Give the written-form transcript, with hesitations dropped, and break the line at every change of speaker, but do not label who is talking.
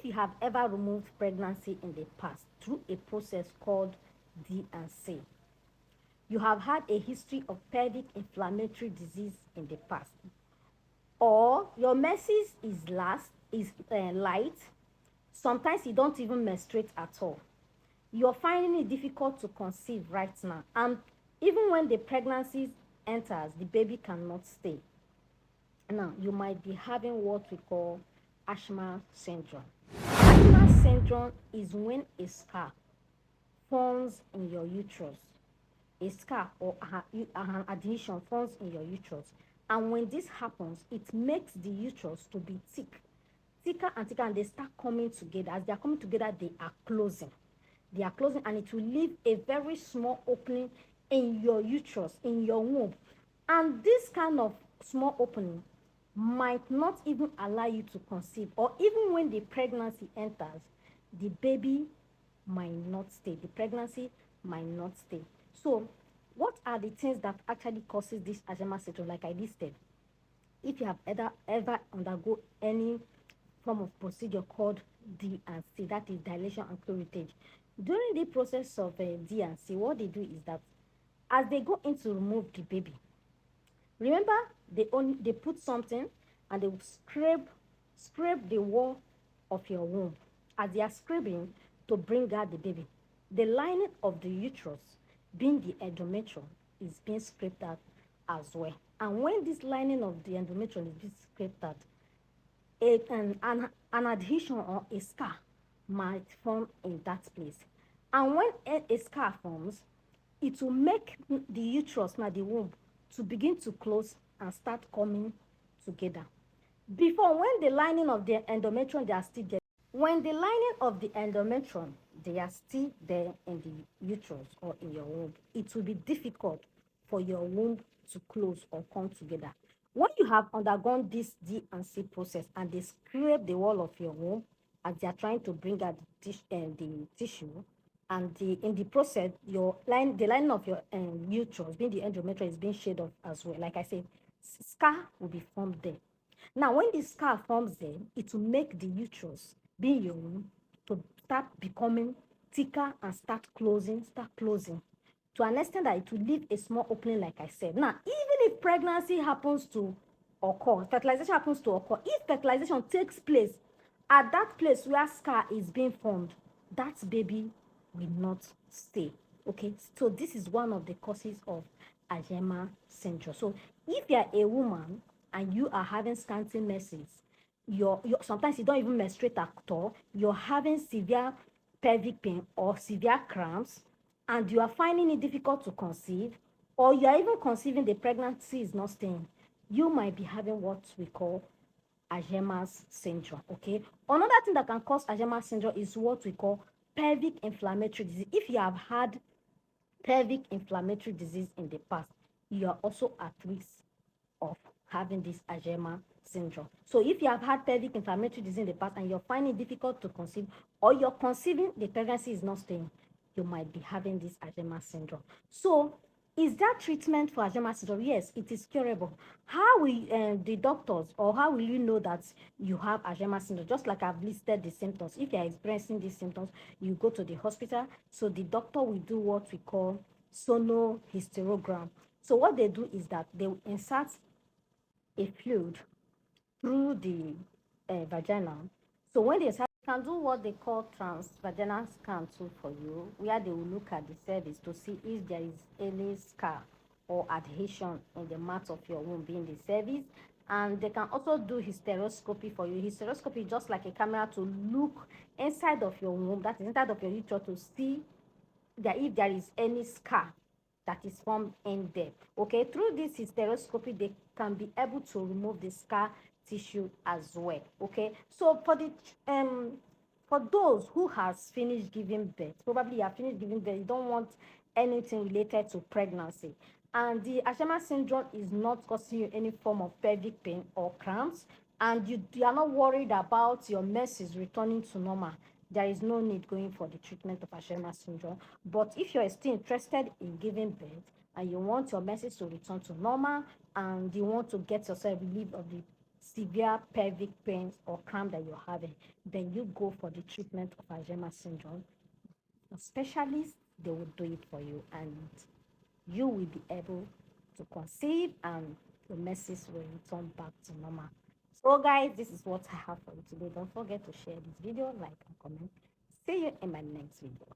you have ever removed pregnancy in the past through a process called D&C, you have had a history of pelvic inflammatory disease in the past, or your menses is light, sometimes you don't even menstruate at all, you're finding it difficult to conceive right now, and even when the pregnancy enters, the baby cannot stay. Now, you might be having what we call Ashma syndrome. Ashma syndrome is when a scar forms in your uterus. A scar or an adhesion forms in your uterus. And when this happens, it makes the uterus to be thicker and thicker, and they start coming together. As they are coming together, they are closing. They are closing, and it will leave a very small opening in your uterus, in your womb. And this kind of small opening might not even allow you to conceive, or even when the pregnancy enters, the baby might not stay. The pregnancy might not stay. So, what are the things that actually causes this Ashma syndrome, like I listed? If you have ever undergo any form of procedure called D&C, that is dilation and curettage, during the process of D&C, what they do is that as they go in to remove the baby, remember, they put something and they will scrape the wall of your womb. As they are scraping to bring out the baby, the lining of the uterus, being the endometrium, is being scraped out as well. And when this lining of the endometrium is being scraped out, an adhesion or a scar might form in that place. And when a scar forms, it will make the uterus, now the womb, to begin to close and start coming together. Before, when the lining of the endometrium, they are still there. When the lining of the endometrium, they are still there in the uterus or in your womb, it will be difficult for your womb to close or come together. When you have undergone this D&C process and they scrape the wall of your womb as they are trying to bring out the tissue, and in the process, the lining of your uterus, being the endometrium, is being shed off as well. Like I said, scar will be formed there. Now, when the scar forms there, it will make the uterus, being your womb, to start becoming thicker and start closing, to an extent that it will leave a small opening, like I said. Now, even if pregnancy happens to occur, fertilization happens to occur, if fertilization takes place at that place where scar is being formed, that baby will not stay. Okay, so this is one of the causes of Ashma syndrome. So if you are a woman and you are having scanty menses, sometimes you don't even menstruate at all, you're having severe pelvic pain or severe cramps, and you are finding it difficult to conceive, or you are even conceiving, the pregnancy is not staying, you might be having what we call Ashma syndrome. Okay, another thing that can cause Ashma syndrome is what we call pelvic inflammatory disease. If you have had pelvic inflammatory disease in the past, you are also at risk of having this Ashma syndrome. So if you have had pelvic inflammatory disease in the past and you're finding it difficult to conceive, or you're conceiving, the pregnancy is not staying, you might be having this Ashma syndrome. So is there treatment for Ashma syndrome? Yes, it is curable. How will the doctors, or how will you know that you have Ashma syndrome? Just like I've listed the symptoms. If you're experiencing these symptoms, you go to the hospital. So the doctor will do what we call sonohysterogram. So what they do is that they will insert a fluid through the vagina. So when they can do what they call transvaginal scan too for you, where they will look at the cervix to see if there is any scar or adhesion in the mat of your womb, being the cervix. And they can also do hysteroscopy for you. Hysteroscopy is just like a camera to look inside of your womb, that is inside of your uterus, to see that if there is any scar that is formed in there. Okay, through this hysteroscopy, they can be able to remove the scar tissue as well. Okay, so for those who has finished giving birth, probably you have finished giving birth, you don't want anything related to pregnancy, and the Ashma syndrome is not causing you any form of pelvic pain or cramps, and you are not worried about your menses returning to normal, there is no need going for the treatment of Ashma syndrome. But if you're still interested in giving birth and you want your menses to return to normal, and you want to get yourself relieved of the severe pelvic pains or cramp that you're having, then you go for the treatment of Alzheimer's syndrome. A specialist, they will do it for you, and you will be able to conceive, and the messes will return back to normal. So guys, this is what I have for you today. Don't forget to share this video, like and comment. See you in my next video.